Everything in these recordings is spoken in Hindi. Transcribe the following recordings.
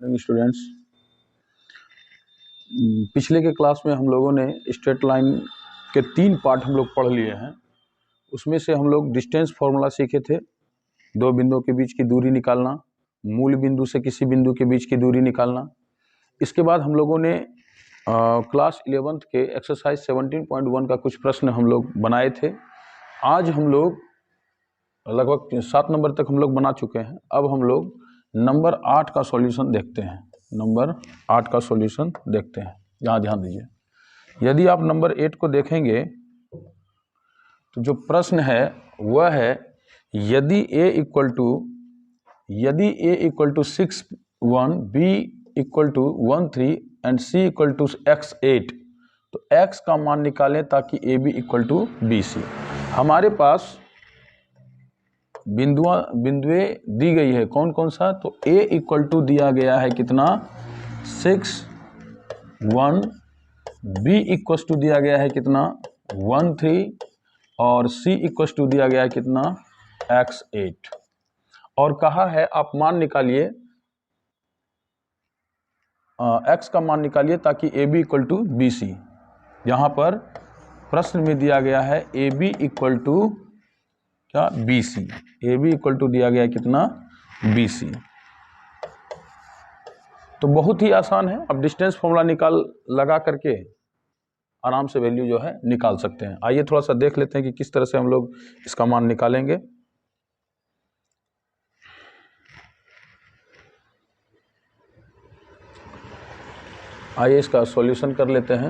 स्टूडेंट्स, पिछले के क्लास में हम लोगों ने स्ट्रेट लाइन के 3 पार्ट हम लोग पढ़ लिए हैं। उसमें से हम लोग डिस्टेंस फार्मूला सीखे थे, दो बिंदुओं के बीच की दूरी निकालना, मूल बिंदु से किसी बिंदु के बीच की दूरी निकालना। इसके बाद हम लोगों ने क्लास 11th के एक्सरसाइज 17.1 का कुछ प्रश्न हम लोग बनाए थे। आज हम लोग लगभग 7 नंबर तक हम लोग बना चुके हैं। अब हम लोग नंबर 8 का सॉल्यूशन देखते हैं। नंबर 8 का सॉल्यूशन देखते हैं। यहाँ ध्यान दीजिए, यदि आप नंबर 8 को देखेंगे तो जो प्रश्न है वह है, यदि a equal to 6 1, b equal to 1 3 and c equal to x 8, तो x का मान निकालें ताकि ab इक्वल टू bc। हमारे पास बिंदुएं दी गई है, कौन कौन सा? तो a इक्वल टू दिया गया है कितना? 6 1, b इक्वल टू दिया गया है कितना? 1 3, और c इक्वल टू दिया गया है कितना? x 8। और कहा है आप मान निकालिए, x का मान निकालिए ताकि ab इक्वल टू bc। यहाँ पर प्रश्न में दिया गया है ab इक्वल टू क्या? bc। ab इक्वल टू दिया गया है कितना? bc। तो बहुत ही आसान है, अब डिस्टेंस फॉर्मूला लगा करके आराम से वैल्यू जो है निकाल सकते हैं। आइए थोड़ा सा देख लेते हैं कि किस तरह से हम लोग इसका मान निकालेंगे। आइए इसका सॉल्यूशन कर लेते हैं।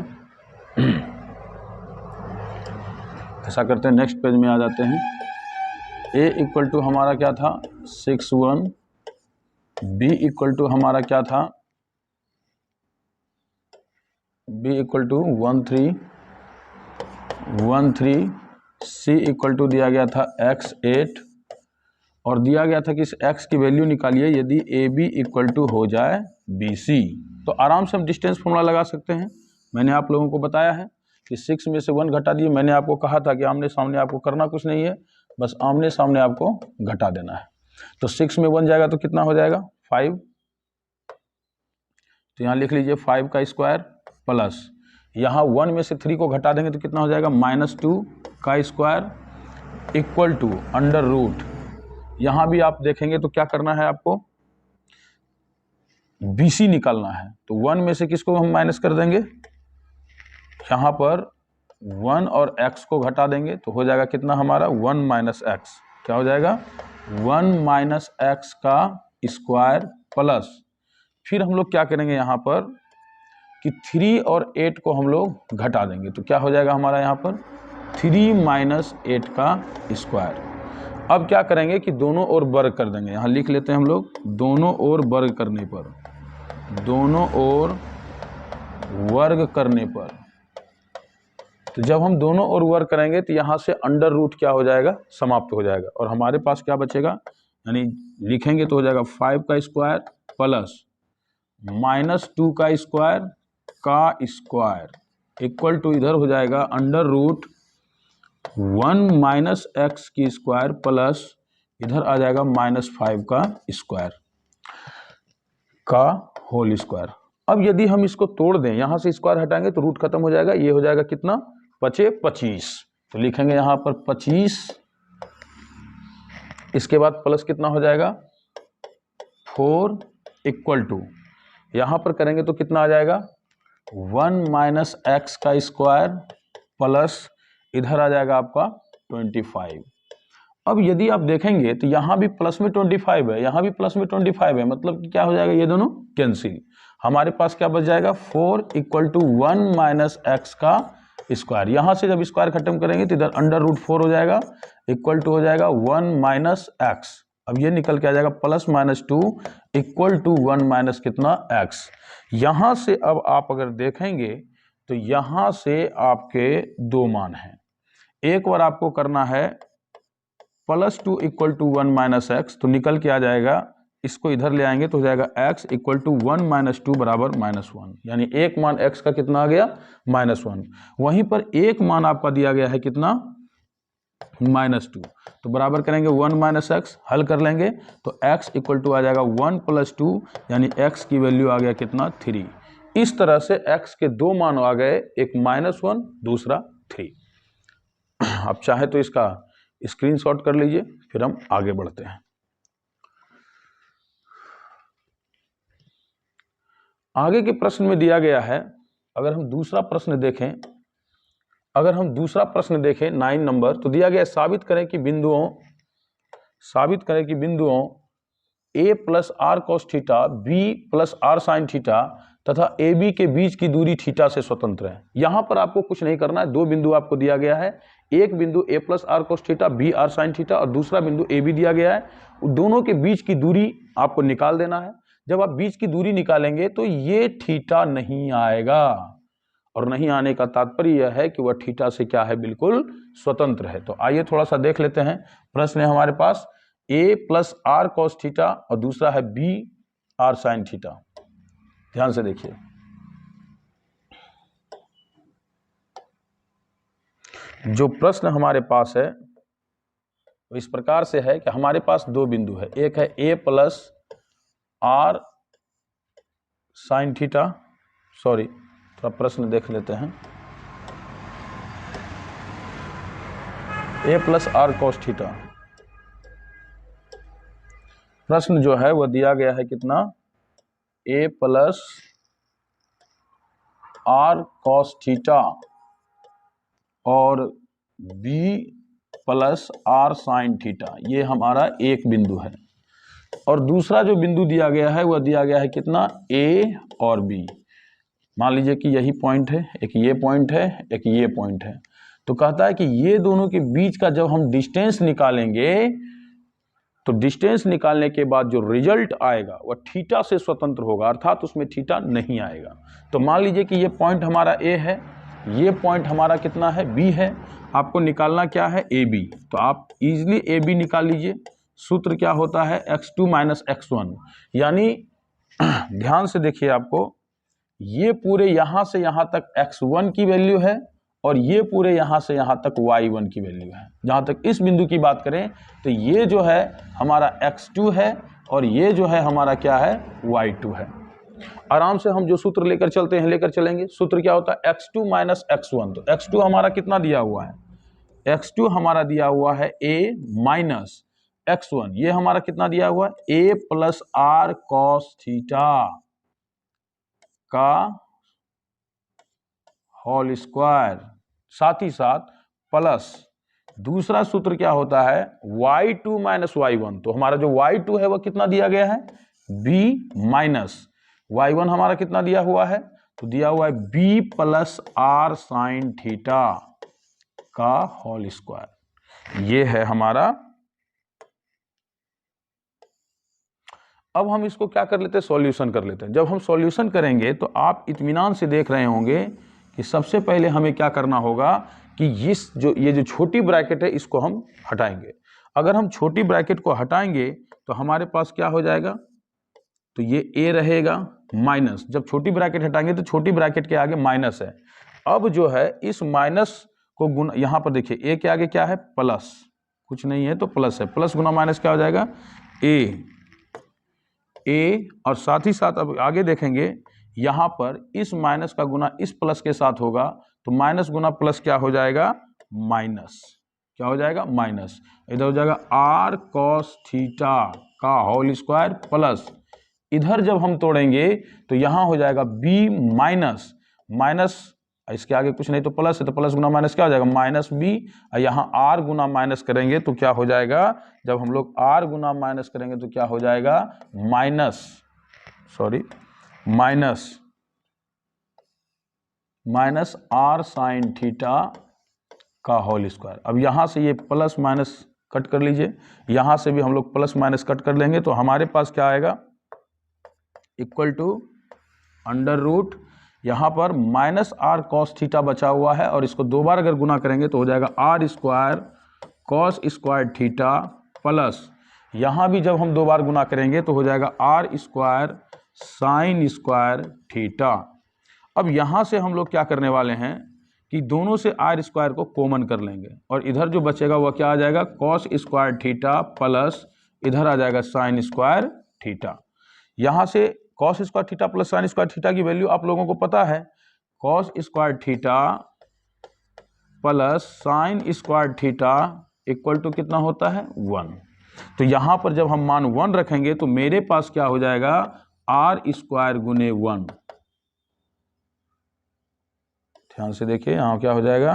ऐसा करते हैं, नेक्स्ट पेज में आ जाते हैं। a इक्वल टू हमारा क्या था? 6 1, b इक्वल टू हमारा क्या था? b equal to 1 3 1 3, c equal to दिया गया था x 8, और दिया गया था कि इस x की वैल्यू निकालिए यदि ab इक्वल टू हो जाए bc। तो आराम से हम डिस्टेंस फॉर्मूला लगा सकते हैं। मैंने आप लोगों को बताया है कि 6 में से 1 घटा दिए। मैंने आपको कहा था कि आमने सामने आपको करना कुछ नहीं है, बस आमने सामने आपको घटा देना है। तो 6 में 1 जाएगा तो कितना हो जाएगा? 5। तो यहाँ लिख लीजिए 5 का स्क्वायर प्लस, यहाँ 1 में से 3 को घटा देंगे तो कितना हो जाएगा? -2 का square equal to under root. यहाँ भी आप देखेंगे तो क्या करना है आपको? BC निकालना है। तो 1 में से किसको हम माइनस कर देंगे? यहाँ पर 1 और x को घटा देंगे तो हो जाएगा कितना हमारा? 1 माइनस x। क्या हो जाएगा? 1 माइनस x का स्क्वायर प्लस, फिर हम लोग क्या करेंगे यहाँ पर कि 3 और 8 को हम लोग घटा देंगे तो क्या हो जाएगा हमारा यहाँ पर? 3 माइनस 8 का स्क्वायर। अब क्या करेंगे कि दोनों ओर वर्ग कर देंगे। यहाँ लिख लेते हैं हम लोग, दोनों ओर वर्ग करने पर, दोनों ओर वर्ग करने पर, तो जब हम दोनों ओर वर्ग करेंगे तो यहाँ से अंडर रूट क्या हो जाएगा? समाप्त हो जाएगा, और हमारे पास क्या बचेगा? यानी लिखेंगे तो हो जाएगा 5 का स्क्वायर प्लस -2 का स्क्वायर इक्वल टू इधर हो जाएगा अंडर रूट 1 माइनस एक्स की स्क्वायर प्लस इधर आ जाएगा -5 का स्क्वायर का होल स्क्वायर। अब यदि हम इसको तोड़ दें, यहाँ से स्क्वायर हटाएंगे तो रूट खत्म हो जाएगा। ये हो जाएगा कितना? 25। तो लिखेंगे यहाँ पर 25, इसके बाद प्लस कितना हो जाएगा? 4 इक्वल टू, यहाँ पर करेंगे तो कितना आ जाएगा? 1 माइनस एक्स का स्क्वायर प्लस इधर आ जाएगा आपका 25। अब यदि आप देखेंगे तो यहाँ भी प्लस में 25 है, यहाँ भी प्लस में 25 है, मतलब कि क्या हो जाएगा? ये दोनों कैंसिल। हमारे पास क्या बच जाएगा? 4 इक्वल टू 1 माइनस एक्स का स्क्वायर। यहाँ से जब स्क्वायर खत्म करेंगे तो इधर अंडर रूट 4 हो जाएगा इक्वल टू हो जाएगा 1 माइनस एक्स। अब ये निकल के आ जाएगा +-2 इक्वल टू 1 माइनस कितना? एक्स। यहाँ से अब आप अगर देखेंगे तो यहाँ से आपके 2 मान हैं। एक बार आपको करना है +2 इक्वल टू 1 माइनस एक्स, तो निकल के आ जाएगा, इसको इधर ले आएंगे तो हो जाएगा x इक्वल टू 1 माइनस 2 बराबर -1। यानी एक मान x का कितना आ गया? -1। वहीं पर एक मान आपका दिया गया है कितना? -2, तो बराबर करेंगे 1 माइनस एक्स, हल कर लेंगे तो x इक्वल टू आ जाएगा 1 + 2, यानी x की वैल्यू आ गया कितना 3। इस तरह से x के दो मान आ गए, एक -1 दूसरा 3। आप चाहे तो इसका स्क्रीनशॉट कर लीजिए, फिर हम आगे बढ़ते हैं। आगे के प्रश्न में दिया गया है, अगर हम दूसरा प्रश्न देखें, 9 नंबर, तो दिया गया है साबित करें कि बिंदुओं a + r cos theta, b + r sin theta तथा AB के बीच की दूरी थीटा से स्वतंत्र है। यहां पर आपको कुछ नहीं करना है, दो बिंदु आपको दिया गया है, एक बिंदु a + r cos theta, b r sin theta और दूसरा बिंदु AB दिया गया है। दोनों के बीच की दूरी आपको निकाल देना है। जब आप बीच की दूरी निकालेंगे तो ये थीटा नहीं आएगा, और नहीं आने का तात्पर्य यह है कि वह थीटा से क्या है, बिल्कुल स्वतंत्र है। तो आइए थोड़ा सा देख लेते हैं। प्रश्न है हमारे पास a + r cos थीटा और दूसरा है b r sin थीटा। ध्यान से देखिए, जो प्रश्न हमारे पास है वो इस प्रकार से है कि हमारे पास दो बिंदु है, एक है a + r sin theta, sorry थोड़ा प्रश्न देख लेते हैं, a + r cos थीटा। प्रश्न जो है वह दिया गया है कितना, a + r cos थीटा और b + r sin थीटा, ये हमारा एक बिंदु है। और दूसरा जो बिंदु दिया गया है वह दिया गया है कितना, a और b। मान लीजिए कि यही पॉइंट है, एक ये पॉइंट है, एक ये पॉइंट है। तो कहता है कि ये दोनों के बीच का जब हम डिस्टेंस निकालेंगे तो डिस्टेंस निकालने के बाद जो रिजल्ट आएगा वह थीटा से स्वतंत्र होगा, अर्थात उसमें थीटा नहीं आएगा। तो मान लीजिए कि ये पॉइंट हमारा a है, ये पॉइंट हमारा कितना है, b है। आपको निकालना क्या है, AB। तो आप इजीली AB निकाल लीजिए। सूत्र क्या होता है, x2 - x1, यानी ध्यान से देखिए, आपको ये पूरे यहां से यहां तक x1 की वैल्यू है और ये पूरे यहां से यहां तक y1 की वैल्यू है। जहां तक इस बिंदु की बात करें तो ये जो है हमारा x2 है और ये जो है हमारा क्या है, y2 है। आराम से हम जो सूत्र लेकर चलते हैं लेकर चलेंगे। सूत्र क्या होता है, x2 - x1। तो x2 हमारा कितना दिया हुआ है, x2 हमारा दिया हुआ है a माइनस x1, ये हमारा कितना दिया हुआ है, a + r cos थीटा का होल स्क्वायर, साथ ही साथ प्लस दूसरा सूत्र क्या होता है, y2 - y1। तो हमारा जो y2 है वह कितना दिया गया है, b माइनस y1 हमारा कितना दिया हुआ है, तो दिया हुआ है b + r sin थीटा का होल स्क्वायर। ये है हमारा। अब हम इसको क्या कर लेते हैं, सॉल्यूशन कर लेते हैं। जब हम सॉल्यूशन करेंगे तो आप इत्मीनान से देख रहे होंगे कि सबसे पहले हमें क्या करना होगा कि ये जो छोटी ब्रैकेट है इसको हम हटाएंगे। अगर हम छोटी ब्रैकेट को हटाएंगे तो हमारे पास क्या हो जाएगा, तो ये a रहेगा माइनस, जब छोटी ब्रैकेट हटाएंगे तो छोटी ब्रैकेट के आगे माइनस है। अब जो है इस माइनस को गुना, यहां पर देखिए a के आगे क्या है, प्लस, कुछ नहीं है तो प्लस है, प्लस गुना माइनस क्या हो जाएगा, a। और साथ ही साथ अब आगे देखेंगे, यहां पर इस माइनस का गुना इस प्लस के साथ होगा, तो माइनस गुना प्लस क्या हो जाएगा, माइनस, क्या हो जाएगा, माइनस। इधर हो जाएगा r cos थीटा का होल स्क्वायर प्लस, इधर जब हम तोड़ेंगे तो यहां हो जाएगा b माइनस, इसके आगे कुछ नहीं तो प्लस है, तो प्लस गुना माइनस क्या हो जाएगा, माइनस b। और यहाँ r गुना माइनस करेंगे तो क्या हो जाएगा, जब हम लोग r गुना माइनस करेंगे तो क्या हो जाएगा, माइनस r sin थीटा का होल स्क्वायर। अब यहां से ये प्लस माइनस कट कर लीजिए, यहां से भी हम लोग प्लस माइनस कट कर लेंगे, तो हमारे पास क्या आएगा, इक्वल टू अंडर रूट, यहां पर माइनस r cos थीटा बचा हुआ है और इसको दो बार अगर गुना करेंगे तो हो जाएगा r square cos square theta plus, यहां भी जब हम दो बार गुना करेंगे तो हो जाएगा r square sine square theta. अब यहां से हम लोग क्या करने वाले हैं कि दोनों से आर स्क्वायर को कॉमन कर लेंगे और इधर जो बचेगा वह क्या आ जाएगा, कॉस स्क्वायर थीटा प्लस इधर आ जाएगा साइन स्क्वायर थीटा। यहाँ से cos square theta plus sine square theta की वैल्यू आप लोगों को पता है, cos square theta plus sine square theta equal to कितना होता है 1। तो यहां पर जब हम मान 1 रखेंगे तो मेरे पास क्या हो जाएगा, आर स्क्वायर गुने 1। ध्यान से देखिए यहां क्या हो जाएगा,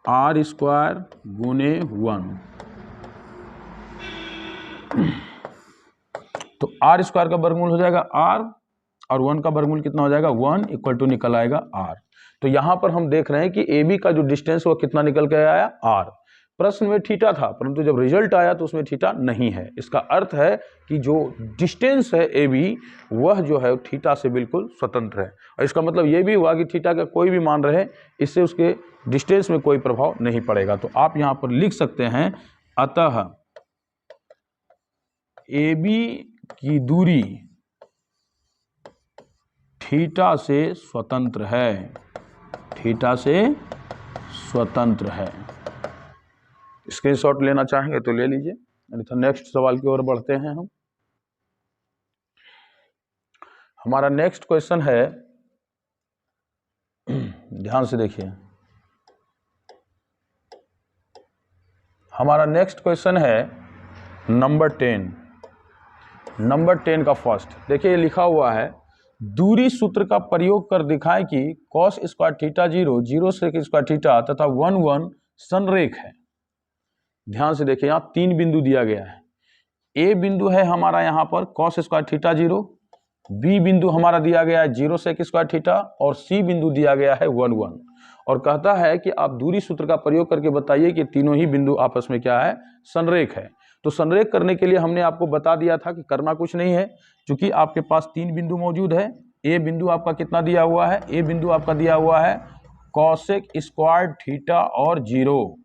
आर स्क्वायर गुने 1। तो आर स्क्वायर का वर्गमूल हो जाएगा आर और 1 का वर्गमूल कितना हो जाएगा 1 इक्वल टू निकल आएगा आर। तो यहां पर हम देख रहे हैं कि ए बी का जो डिस्टेंस वो कितना निकल के आया आर। प्रश्न में थीटा था परंतु जब रिजल्ट आया तो उसमें थीटा नहीं है। इसका अर्थ है कि जो डिस्टेंस है ए बी वह जो है थीटा से बिल्कुल स्वतंत्र है और इसका मतलब ये भी हुआ कि थीटा का कोई भी मान रहे इससे उसके डिस्टेंस में कोई प्रभाव नहीं पड़ेगा। तो आप यहां पर लिख सकते हैं अतः ए बी की दूरी थीटा से स्वतंत्र है, थीटा से स्वतंत्र है। स्क्रीनशॉट लेना चाहेंगे तो ले लीजिए, अन्यथा नेक्स्ट सवाल की ओर बढ़ते हैं हम। हमारा नेक्स्ट क्वेश्चन है, ध्यान से देखिए, हमारा नेक्स्ट क्वेश्चन है नंबर 10। नंबर 10 का फर्स्ट देखिए लिखा हुआ है, दूरी सूत्र का प्रयोग कर दिखाएं कि cos square theta 0, 0 sec square theta तथा 1 1 संरेख है। ध्यान से देखिए यहाँ 3 बिंदु दिया गया है। ए बिंदु है हमारा यहाँ पर cos स्क्वायर थीटा 0, बी बिंदु हमारा दिया गया है 0 सेक स्क्वायर थीटा और सी बिंदु दिया गया है 1 1 और कहता है कि आप दूरी सूत्र का प्रयोग करके बताइए कि तीनों ही बिंदु आपस में क्या है, संरेख है। तो संरेख करने के लिए हमने आपको बता दिया था कि करना कुछ नहीं है, क्योंकि आपके पास 3 बिंदु मौजूद है। ए बिंदु आपका कितना दिया हुआ है, ए बिंदु आपका दिया हुआ है कॉसेक स्क्वायर थीटा और 0।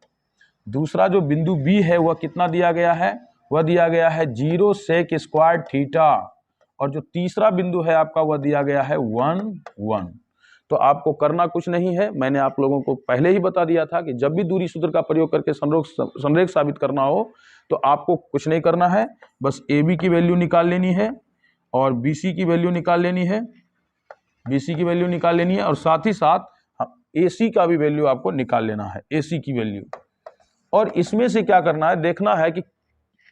दूसरा जो बिंदु बी है वह कितना दिया गया है, वह दिया गया है 0 सेक स्क्वायर थीटा और जो तीसरा बिंदु है आपका वह दिया गया है 1 1। तो आपको करना कुछ नहीं है, मैंने आप लोगों को पहले ही बता दिया था कि जब भी दूरी सूत्र का प्रयोग करके संरेख साबित करना हो तो आपको कुछ नहीं करना है, बस ए बी की वैल्यू निकाल लेनी है और बी सी की वैल्यू निकाल लेनी है, बी सी की वैल्यू निकाल लेनी है और साथ ही साथ ए सी का भी वैल्यू आपको निकाल लेना है, ए सी की वैल्यू। और इसमें से क्या करना है, देखना है कि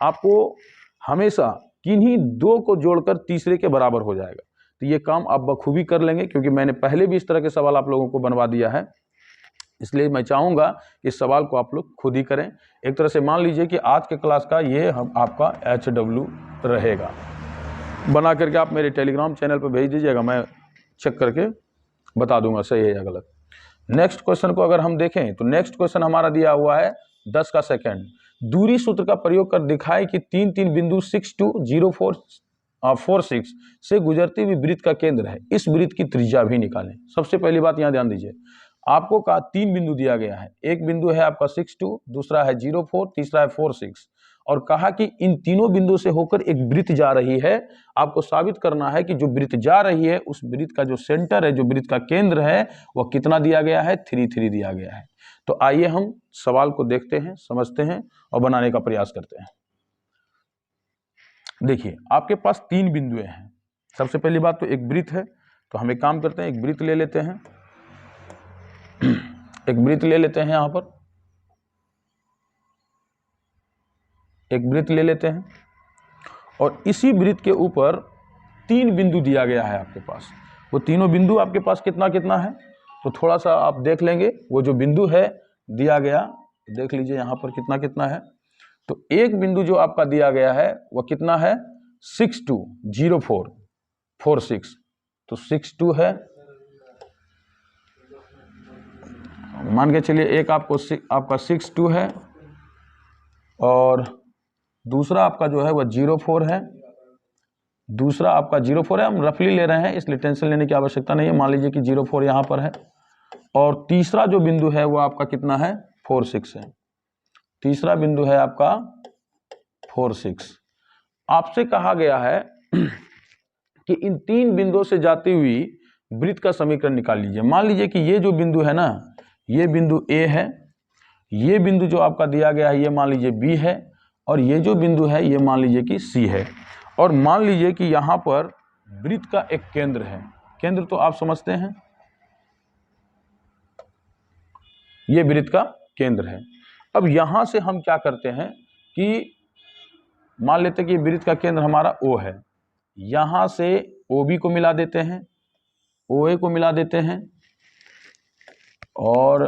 आपको हमेशा किन्हीं दो को जोड़कर तीसरे के बराबर हो जाएगा। तो ये काम आप बखूबी कर लेंगे, क्योंकि मैंने पहले भी इस तरह के सवाल आप लोगों को बनवा दिया है, इसलिए मैं चाहूँगा कि इस सवाल को आप लोग खुद ही करें। एक तरह से मान लीजिए कि आज के क्लास का ये आपका HW रहेगा, बना करके आप मेरे टेलीग्राम चैनल पर भेज दीजिएगा, मैं चेक करके बता दूंगा सही है या गलत। नेक्स्ट क्वेश्चन को अगर हम देखें तो नेक्स्ट क्वेश्चन हमारा दिया हुआ है 10 का सेकंड, दूरी सूत्र का प्रयोग कर दिखाए कि 3 3 बिंदु 6 2 0 4 4 6 से गुजरती हुई वृत्त का केंद्र है, इस वृत्त की त्रिज्या भी निकालें। सबसे पहली बात यहाँ ध्यान दीजिए, आपको कहा 3 बिंदु दिया गया है, एक बिंदु है आपका 6 2, दूसरा है 0 4, तीसरा है 4 6 और कहा कि इन तीनों बिंदु से होकर एक वृत्त जा रही है। आपको साबित करना है कि जो वृत्त जा रही है उस वृत्त का जो सेंटर है, जो वृत्त का केंद्र है वह कितना दिया गया है, 3 3 दिया गया है। तो आइए हम सवाल को देखते हैं, समझते हैं और बनाने का प्रयास करते हैं। देखिए आपके पास 3 बिंदुएं हैं। सबसे पहली बात तो एक वृत्त है, तो हम एक काम करते हैं, एक वृत्त ले लेते हैं, एक वृत्त ले लेते हैं, यहां पर एक वृत्त ले लेते हैं और इसी वृत्त के ऊपर 3 बिंदु दिया गया है आपके पास। वो तीनों बिंदु आपके पास कितना कितना है, तो थोड़ा सा आप देख लेंगे, वो जो बिंदु है दिया गया देख लीजिए यहाँ पर कितना कितना है। तो एक बिंदु जो आपका दिया गया है वह कितना है, 6 2 0 4 4 6, तो 6 2 है, मान के चलिए एक आपका 6 2 है और दूसरा आपका जो है वह 0 4 है, दूसरा आपका 0 4 है, हम रफली ले रहे हैं इसलिए टेंशन लेने की आवश्यकता नहीं है, मान लीजिए कि 0 4 यहाँ पर है और तीसरा जो बिंदु है वो आपका कितना है, 4 6 है, तीसरा बिंदु है आपका 4 6। आपसे कहा गया है कि इन 3 बिंदुओं से जाती हुई वृत्त का समीकरण निकाल लीजिए। मान लीजिए कि ये जो बिंदु है ना, ये बिंदु ए है, ये बिंदु जो आपका दिया गया है ये मान लीजिए बी है, और ये जो बिंदु है ये मान लीजिए कि सी है। और मान लीजिए कि यहाँ पर वृत्त का एक केंद्र है। केंद्र तो आप समझते हैं, ये वृत्त का केंद्र है। अब यहाँ से हम क्या करते हैं कि मान लेते हैं कि वृत्त का केंद्र हमारा O है, यहाँ से OB को मिला देते हैं, OA को मिला देते हैं, और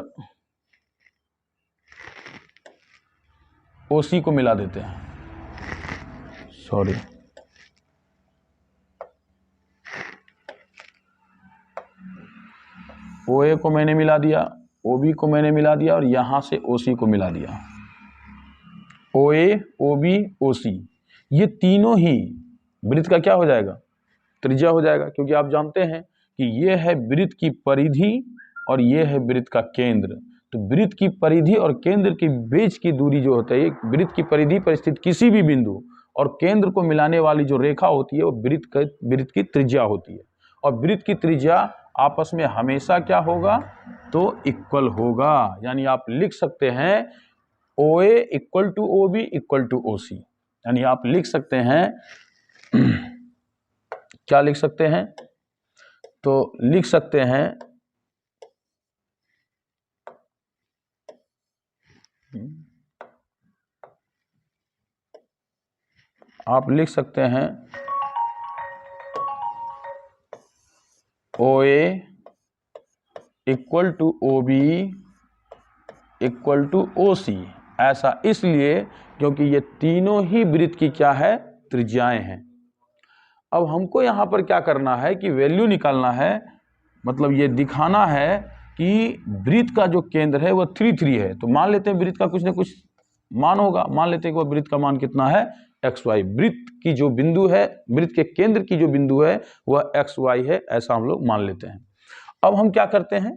OC को मिला देते हैं। सॉरी, OA को मैंने मिला दिया, OB को मैंने मिला दिया, और यहाँ से OC को मिला दिया। OA, OB, OC, ये तीनों ही वृत्त का क्या हो जाएगा? त्रिज्या हो जाएगा, क्योंकि आप जानते हैं कि ये है वृत्त की परिधि और ये है वृत्त का केंद्र। तो वृत्त की परिधि और केंद्र के बीच की दूरी जो होता है, वृत्त की परिधि पर स्थित किसी भी बिंदु और केंद्र को मिलाने वाली जो रेखा होती है वो वृत्त की त्रिज्या होती है। और वृत्त की त्रिज्या आपस में हमेशा क्या होगा? तो इक्वल होगा। यानी आप लिख सकते हैं OA equal to OB equal to OC। यानी आप लिख सकते हैं क्या लिख सकते हैं? तो लिख सकते हैं आप लिख सकते हैं OA equal to OB equal to OC। ऐसा इसलिए क्योंकि ये तीनों ही वृत्त की क्या है? त्रिज्याएं हैं। अब हमको यहाँ पर क्या करना है कि वैल्यू निकालना है, मतलब ये दिखाना है कि वृत्त का जो केंद्र है वह 3 3 है। तो मान लेते हैं वृत्त का कुछ न कुछ मान होगा। मान लेते हैं कि वह वृत्त का मान कितना है? XY। वृत्त की जो बिंदु है, वृत्त के केंद्र की जो बिंदु है वह XY है, ऐसा हम लोग मान लेते हैं। अब हम क्या करते हैं,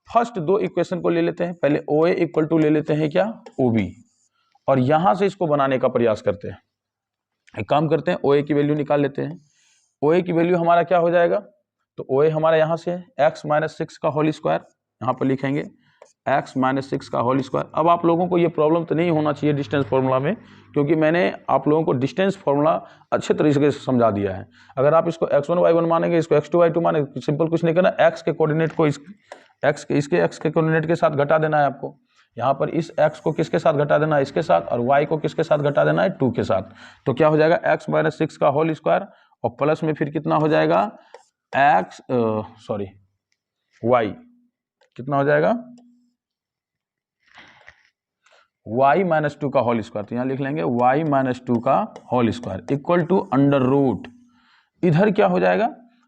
फर्स्ट दो इक्वेशन को ले लेते हैं। पहले OA इक्वल टू ले लेते हैं क्या? OB, और यहां से इसको बनाने का प्रयास करते हैं। एक काम करते हैं, OA की वैल्यू निकाल लेते हैं। OA की वैल्यू हमारा क्या हो जाएगा? तो OA हमारा यहाँ से x माइनस 6 का होल स्क्वायर, यहाँ पर लिखेंगे x माइनस 6 का होल स्क्वायर। अब आप लोगों को ये प्रॉब्लम तो नहीं होना चाहिए डिस्टेंस फार्मूला में, क्योंकि मैंने आप लोगों को डिस्टेंस फार्मूला अच्छे तरीके से समझा दिया है। अगर आप इसको x1 y1 मानेंगे, इसको x2 y2 मानेंगे, सिंपल कुछ नहीं करना, x के कोऑर्डिनेट को इसके x के कोऑर्डिनेट के साथ घटा देना है आपको। यहाँ पर इस x को किसके साथ घटा देना है? इसके साथ, और y को किसके साथ घटा देना है? 2 के साथ। तो क्या हो जाएगा? x माइनस 6 का होल स्क्वायर, और प्लस में फिर कितना हो जाएगा? y कितना हो जाएगा? y माइनस 2 का होल स्क्वायर। तो यहाँ लिख लेंगे y माइनस 2 का whole square equal to under root, इधर क्या हो जाएगा?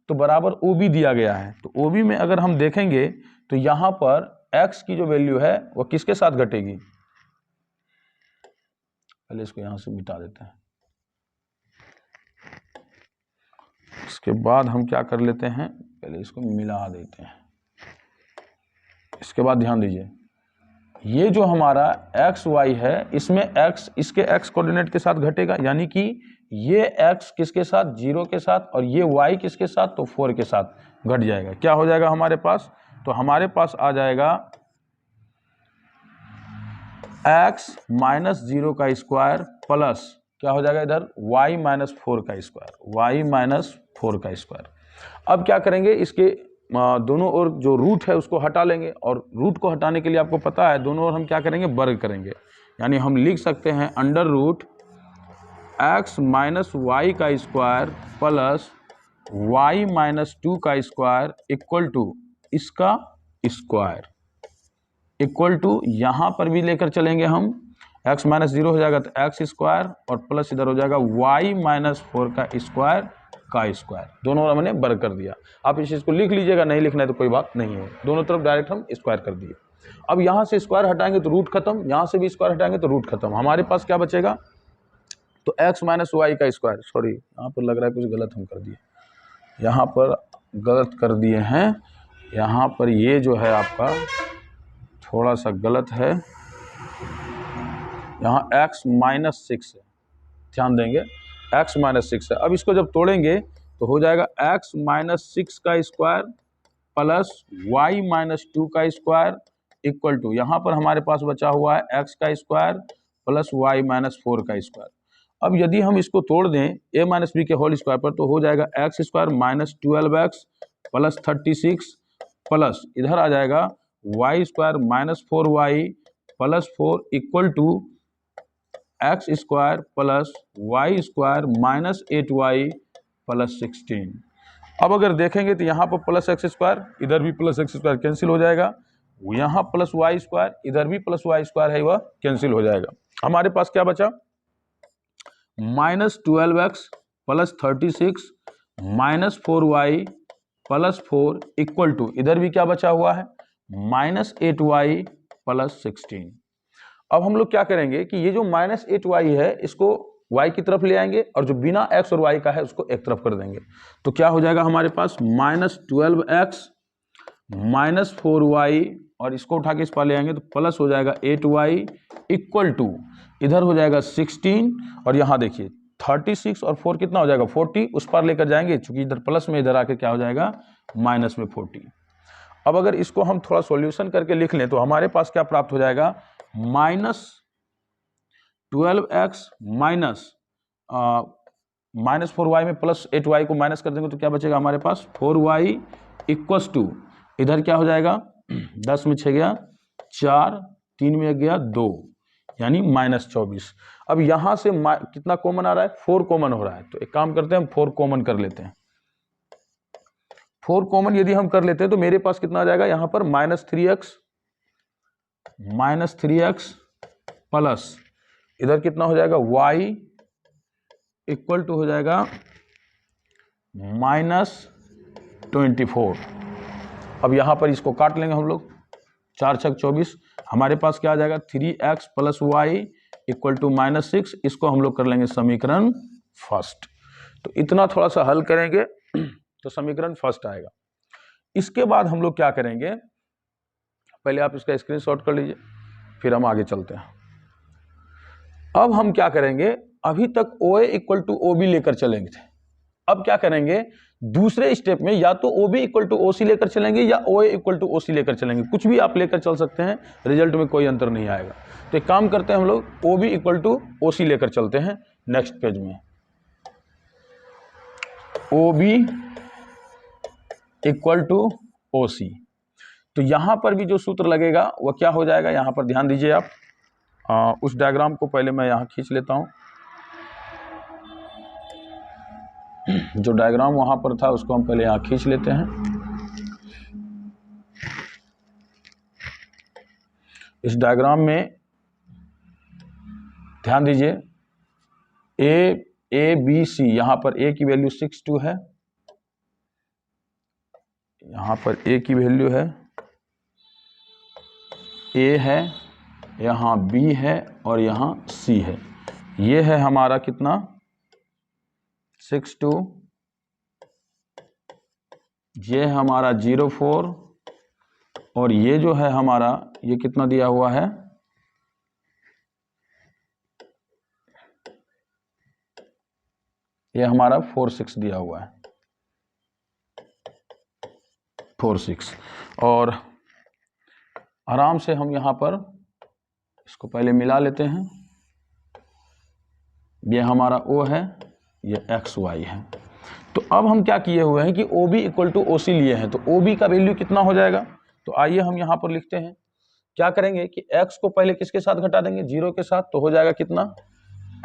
तो बराबर OB दिया गया है। तो OB में अगर हम देखेंगे तो यहाँ पर x की जो वैल्यू है वो किसके साथ घटेगी? पहले इसको यहां से मिटा देते हैं, इसके बाद हम क्या कर लेते हैं, पहले इसको मिला देते हैं। इसके बाद ध्यान दीजिए, ये जो हमारा XY है, इसमें x इसके x कोऑर्डिनेट के साथ घटेगा, यानी कि ये x किसके साथ? 0 के साथ, और ये y किसके साथ? तो 4 के साथ घट जाएगा। क्या हो जाएगा हमारे पास? तो हमारे पास आ जाएगा x माइनस 0 का स्क्वायर प्लस क्या हो जाएगा इधर? y माइनस 4 का स्क्वायर, y माइनस 4 का स्क्वायर। अब क्या करेंगे, इसके दोनों ओर जो रूट है उसको हटा लेंगे, और रूट को हटाने के लिए आपको पता है दोनों ओर हम क्या करेंगे? वर्ग करेंगे। यानी हम लिख सकते हैं under root x minus y का स्क्वायर प्लस y माइनस 2 का स्क्वायर इक्वल टू इसका स्क्वायर, इक्वल टू यहाँ पर भी लेकर चलेंगे हम, x माइनस 0 हो जाएगा तो x स्क्वायर, और प्लस इधर हो जाएगा y माइनस 4 का स्क्वायर का स्क्वायर। दोनों मैंने वर्ग कर दिया। आप इस चीज़ को लिख लीजिएगा, नहीं लिखना है तो कोई बात नहीं है। दोनों तरफ डायरेक्ट हम स्क्वायर कर दिए। अब यहाँ से स्क्वायर हटाएंगे तो रूट खत्म, यहाँ से भी स्क्वायर हटाएंगे तो रूट खत्म। हमारे पास क्या बचेगा? तो x माइनस वाई का स्क्वायर, सॉरी यहाँ पर लग रहा है कुछ गलत हम कर दिए, यहाँ पर गलत कर दिए हैं। यहाँ पर ये जो है आपका थोड़ा सा गलत है, यहाँ x माइनस 6 है, ध्यान देंगे x माइनस 6 है। अब इसको जब तोड़ेंगे तो हो जाएगा x माइनस 6 का स्क्वायर प्लस y माइनस 2 का स्क्वायर इक्वल टू, यहाँ पर हमारे पास बचा हुआ है x का स्क्वायर प्लस y माइनस 4 का स्क्वायर। अब यदि हम इसको तोड़ दें a माइनस बी के होल स्क्वायर पर, तो हो जाएगा x square minus 12x plus 36 plus इधर आ जाएगा y square minus 4y plus 4 equal to x square plus y square minus 8y plus 16। अब अगर देखेंगे तो यहाँ पर प्लस एक्स स्क्वायर, इधर भी प्लस एक्स स्क्वायर कैंसिल हो जाएगा, यहाँ प्लस वाई स्क्वायर, इधर भी प्लस वाई स्क्वायर है वह कैंसिल हो जाएगा। हमारे पास क्या बचा, minus 12x plus 36 minus 4y plus 4 equal to, इधर भी क्या बचा हुआ है, माइनस 8y प्लस 16। अब हम लोग क्या करेंगे कि ये जो माइनस 8y है इसको y की तरफ ले आएंगे और जो बिना x और y का है उसको एक तरफ कर देंगे। तो क्या हो जाएगा हमारे पास, माइनस 12x माइनस 4y और इसको उठा के इस पार ले आएंगे तो प्लस हो जाएगा 8y इक्वल टू, इधर हो जाएगा 16 और यहाँ देखिए 36 और 4 कितना हो जाएगा 40, उस पार लेकर जाएंगे चूंकि इधर प्लस में, इधर आके क्या हो जाएगा माइनस में 40। अब अगर इसको हम थोड़ा सॉल्यूशन करके लिख लें तो हमारे पास क्या प्राप्त हो जाएगा, माइनस 12x माइनस 4y में प्लस 8y को माइनस कर देंगे तो क्या बचेगा हमारे पास 4y इक्वस टू, इधर क्या हो जाएगा 10 में 6 गया 4, 3 में 1 गया 2, यानी माइनस 24। अब यहां से कितना कॉमन आ रहा है, 4 कॉमन हो रहा है। तो एक काम करते हैं हम 4 कॉमन कर लेते हैं। 4 कॉमन यदि हम कर लेते हैं तो मेरे पास कितना आ जाएगा यहां पर, माइनस 3x प्लस इधर कितना हो जाएगा y इक्वल टू हो जाएगा माइनस 24। अब यहां पर इसको काट लेंगे हम लोग, 4 छक 24, हमारे पास क्या आ जाएगा 3x plus Y equal to minus 6। इसको हम लोग कर लेंगे समीकरण फर्स्ट। तो इतना थोड़ा सा हल करेंगे तो समीकरण फर्स्ट आएगा। इसके बाद हम लोग क्या करेंगे, पहले आप इसका स्क्रीनशॉट कर लीजिए फिर हम आगे चलते हैं। अब हम क्या करेंगे, अभी तक OA इक्वल टू OB लेकर चलेंगे थे, अब क्या करेंगे दूसरे स्टेप में, या तो OB इक्वल टू OC लेकर चलेंगे या OA इक्वल टू OC लेकर चलेंगे, कुछ भी आप लेकर चल सकते हैं, रिजल्ट में कोई अंतर नहीं आएगा। तो एक काम करते हैं हम लोग OB इक्वल टू OC लेकर चलते हैं नेक्स्ट पेज में। OB इक्वल टू OC, तो यहां पर भी जो सूत्र लगेगा वह क्या हो जाएगा, यहां पर ध्यान दीजिए आप, उस डायग्राम को पहले मैं यहां खींच लेता हूं, जो डायग्राम वहां पर था उसको हम पहले यहां खींच लेते हैं। इस डायग्राम में ध्यान दीजिए, ए बी सी, यहां पर ए की वैल्यू 6 2 है, यहां पर ए की वैल्यू है, ए है, यहां बी है और यहां सी है। ये है हमारा कितना 6 2, ये है हमारा 0 4 और ये जो है हमारा ये कितना दिया हुआ है, ये हमारा 4 6 दिया हुआ है, 4 6। और आराम से हम यहां पर इसको पहले मिला लेते हैं, ये हमारा O है, ये XY है। तो अब हम क्या किए हुए हैं कि OB इक्वल टू OC लिए हैं, तो OB का वैल्यू कितना हो जाएगा, तो आइए हम यहां पर लिखते हैं। क्या करेंगे कि x को पहले किसके साथ घटा देंगे, 0 के साथ, तो हो जाएगा कितना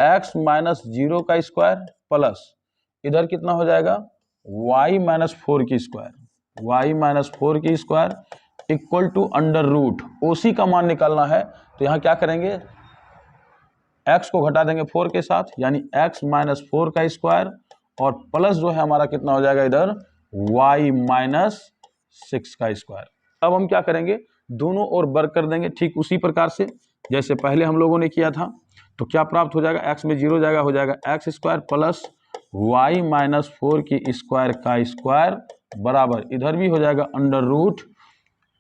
x माइनस 0 का स्क्वायर प्लस इधर कितना हो जाएगा y माइनस 4 की स्क्वायर, y माइनस 4 की square equal to under root, OC का मान निकालना है तो यहाँ क्या करेंगे, x को घटा देंगे 4 के साथ, यानी x माइनस 4 का स्क्वायर और प्लस जो है हमारा कितना हो जाएगा इधर y माइनस 6 का स्क्वायर। अब हम क्या करेंगे, दोनों ओर वर्ग कर देंगे ठीक उसी प्रकार से जैसे पहले हम लोगों ने किया था। तो क्या प्राप्त हो जाएगा, x में 0 जाएगा, हो जाएगा x square plus y minus 4 की स्क्वायर का स्क्वायर बराबर इधर भी हो जाएगा अंडर रूट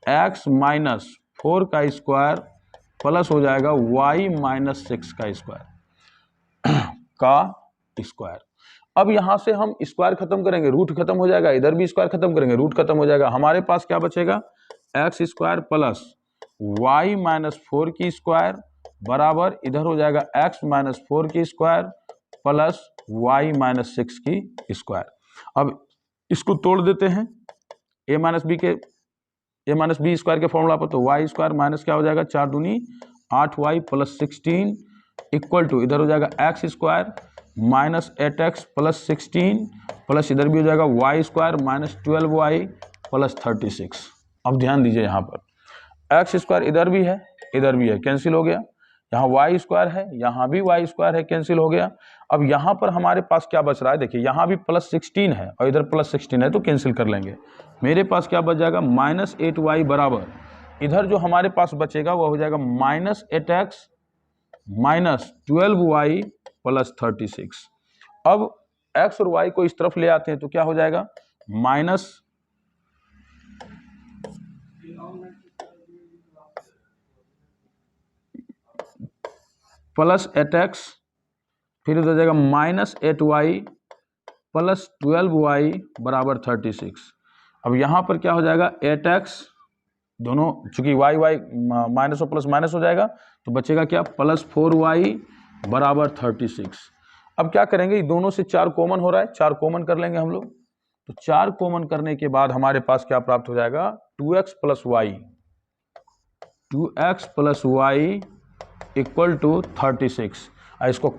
x माइनस 4 का स्क्वायर प्लस हो जाएगा y माइनस 6 का स्क्वायर का स्क्वायर। अब यहां से हम स्क्वायर खत्म करेंगे, रूट खत्म हो जाएगा, इधर भी स्क्वायर खत्म करेंगे, रूट खत्म हो जाएगा। हमारे पास क्या बचेगा, x square plus y minus 4 की स्क्वायर बराबर इधर हो जाएगा एक्स माइनस 4 की स्क्वायर प्लस वाई माइनस 6 की स्क्वायर। अब इसको तोड़ देते हैं ए माइनस बी स्क्वायर के फॉर्मूला पर, तो वाई स्क्वायर माइनस क्या हो जाएगा 4 दूनी 8y प्लस 16 इक्वल टू इधर हो जाएगा x square minus 8x plus 16 plus इधर भी हो जाएगा y square minus 12y plus 36। अब ध्यान दीजिए यहाँ पर एक्स स्क्वायर इधर भी है कैंसिल हो गया, यहाँ वाई स्क्वायर है यहाँ भी वाई स्क्वायर है कैंसिल हो गया। अब यहाँ पर हमारे पास क्या बच रहा है, देखिए यहाँ भी प्लस 16 है और इधर प्लस 16 है तो कैंसिल कर लेंगे। मेरे पास क्या बच जाएगा माइनस 8y बराबर इधर जो हमारे पास बचेगा वह हो जाएगा minus 8x minus 12y plus 36। अब x और y को इस तरफ ले आते हैं तो क्या हो जाएगा माइनस प्लस 8x फिर उधर जाएगा माइनस 8y प्लस 12y बराबर 36। अब यहाँ पर क्या हो जाएगा 8x दोनों चूंकि y माइनस और प्लस माइनस हो जाएगा तो बचेगा क्या प्लस 4y बराबर 36। अब क्या करेंगे, दोनों से 4 कॉमन हो रहा है, 4 कॉमन कर लेंगे हम लोग। तो 4 कॉमन करने के बाद हमारे पास क्या प्राप्त हो जाएगा 2x plus Y equal to 36। इसको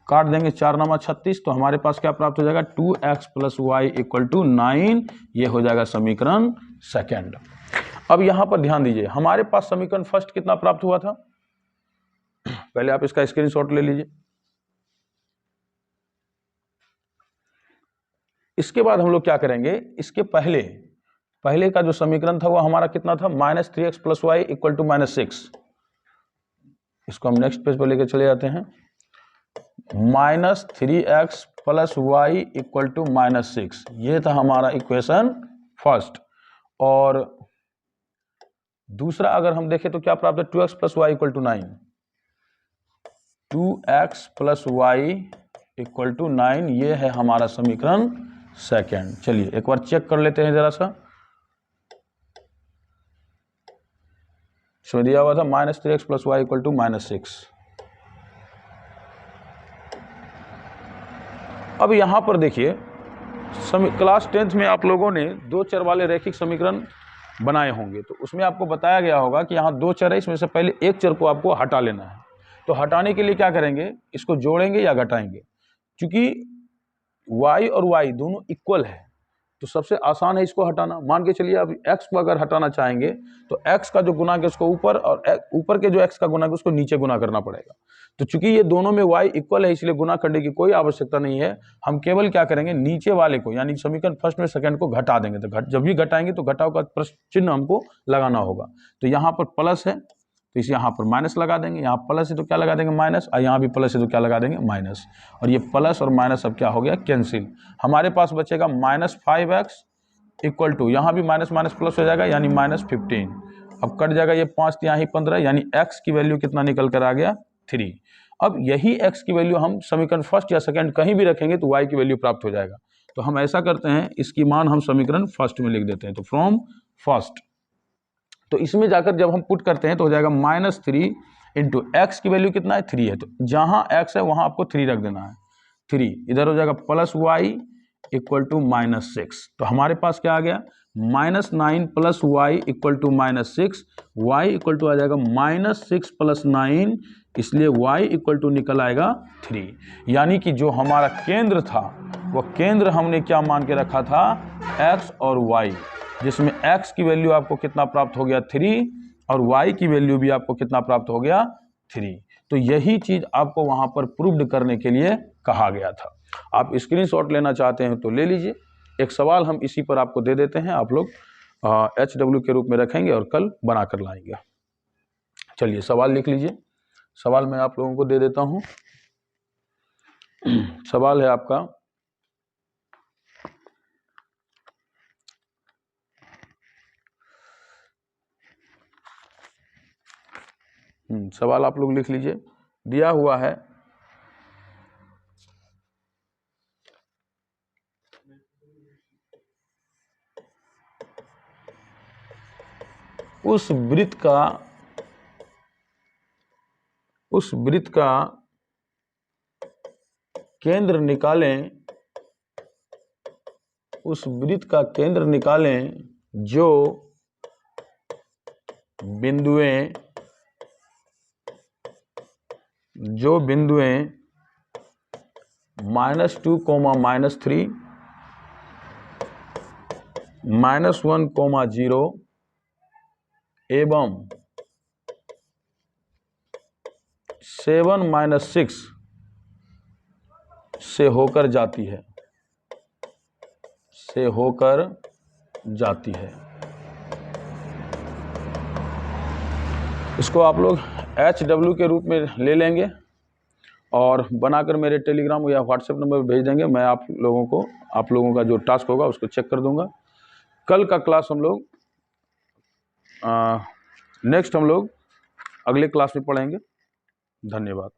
काट देंगे 4 नामा 36 तो हमारे पास क्या प्राप्त हो जाएगा 2x plus Y equal to 9। ये हो जाएगा समीकरण सेकेंड। अब यहां पर ध्यान दीजिए हमारे पास समीकरण फर्स्ट कितना प्राप्त हुआ था, पहले आप इसका स्क्रीनशॉट ले लीजिए। इसके बाद हम लोग क्या करेंगे, इसके पहले का जो समीकरण था वो हमारा कितना था minus 3x plus Y equal to minus 6। इसको हम नेक्स्ट पेज पर लेकर चले जाते हैं। Minus 3x plus Y equal to minus 6, ये था हमारा इक्वेशन फर्स्ट। और दूसरा अगर हम देखें तो क्या प्राप्त है 2x plus Y equal to 9, 2x plus Y equal to 9, ये है हमारा समीकरण सेकेंड। चलिए एक बार चेक कर लेते हैं जरा सा। इसमें दिया हुआ था minus 3x plus Y equal to minus 6। अब यहां पर देखिए क्लास 10th में आप लोगों ने 2 चर वाले रैखिक समीकरण बनाए होंगे, तो उसमें आपको बताया गया होगा कि यहाँ 2 चर है, इसमें से पहले एक चर को आपको हटा लेना है। तो हटाने के लिए क्या करेंगे, इसको जोड़ेंगे या घटाएंगे। क्योंकि y और y दोनों इक्वल है तो सबसे आसान है इसको हटाना। मान के चलिए अब x को अगर हटाना चाहेंगे तो x का जो गुणांक है उसको ऊपर और ऊपर के जो x का गुणांक है उसको नीचे गुना करना पड़ेगा। तो चूंकि ये दोनों में y इक्वल है इसलिए गुना करने की कोई आवश्यकता नहीं है। हम केवल क्या करेंगे नीचे वाले को यानी समीकरण फर्स्ट में सेकंड को घटा देंगे। तो जब भी घटाएंगे तो घटाव का प्रश्न चिन्ह हमको लगाना होगा। तो यहाँ पर प्लस है तो इस यहाँ पर माइनस लगा देंगे, यहाँ प्लस है तो क्या लगा देंगे माइनस, और यहाँ भी प्लस है तो क्या लगा देंगे माइनस। और ये प्लस और माइनस अब क्या हो गया कैंसिल। हमारे पास बचेगा माइनस 5x इक्वल टू यहाँ भी माइनस माइनस प्लस हो जाएगा यानी माइनस 15। अब कट जाएगा ये 5 यहाँ ही 15 यानी x की वैल्यू कितना निकल कर आ गया 3। अब यही x की वैल्यू हम समीकरण फर्स्ट या सेकंड कहीं भी रखेंगे तो y की वैल्यू प्राप्त हो जाएगा। तो हम ऐसा करते हैं इसकी मान हम समीकरण फर्स्ट में लिख देते हैं। तो फ्रॉम फर्स्ट, तो इसमें जाकर जब हम पुट करते हैं तो हो जाएगा माइनस 3 इंटू एक्स की वैल्यू कितना है 3 है, तो जहां x है वहां आपको 3 रख देना है। 3 इधर हो जाएगा plus Y equal to minus 6। तो हमारे पास क्या आ गया minus 9 plus Y equal to minus 6। Y equal to आ जाएगा माइनस 6 प्लस 9, इसलिए y इक्वल टू निकल आएगा 3। यानी कि जो हमारा केंद्र था वह केंद्र हमने क्या मान के रखा था x और y, जिसमें x की वैल्यू आपको कितना प्राप्त हो गया 3 और y की वैल्यू भी आपको कितना प्राप्त हो गया 3। तो यही चीज आपको वहां पर प्रूव्ड करने के लिए कहा गया था। आप स्क्रीनशॉट लेना चाहते हैं तो ले लीजिए। एक सवाल हम इसी पर आपको दे देते हैं, आप लोग HW के रूप में रखेंगे और कल बना कर लाएंगे। चलिए सवाल लिख लीजिए। सवाल मैं आप लोगों को दे देता हूं। सवाल है आपका सवाल आप लोग लिख लीजिए। दिया हुआ है उस वृत्त का केंद्र निकालें, उस वृत्त का केंद्र निकालें जो बिंदुएं -2, -3, -1, 0 एवं 7, -6 से होकर जाती है। इसको आप लोग HW के रूप में ले लेंगे और बनाकर मेरे टेलीग्राम या व्हाट्सएप नंबर पर भेज देंगे। मैं आप लोगों का जो टास्क होगा उसको चेक कर दूंगा। कल का क्लास हम लोग नेक्स्ट अगले क्लास में पढ़ेंगे। धन्यवाद।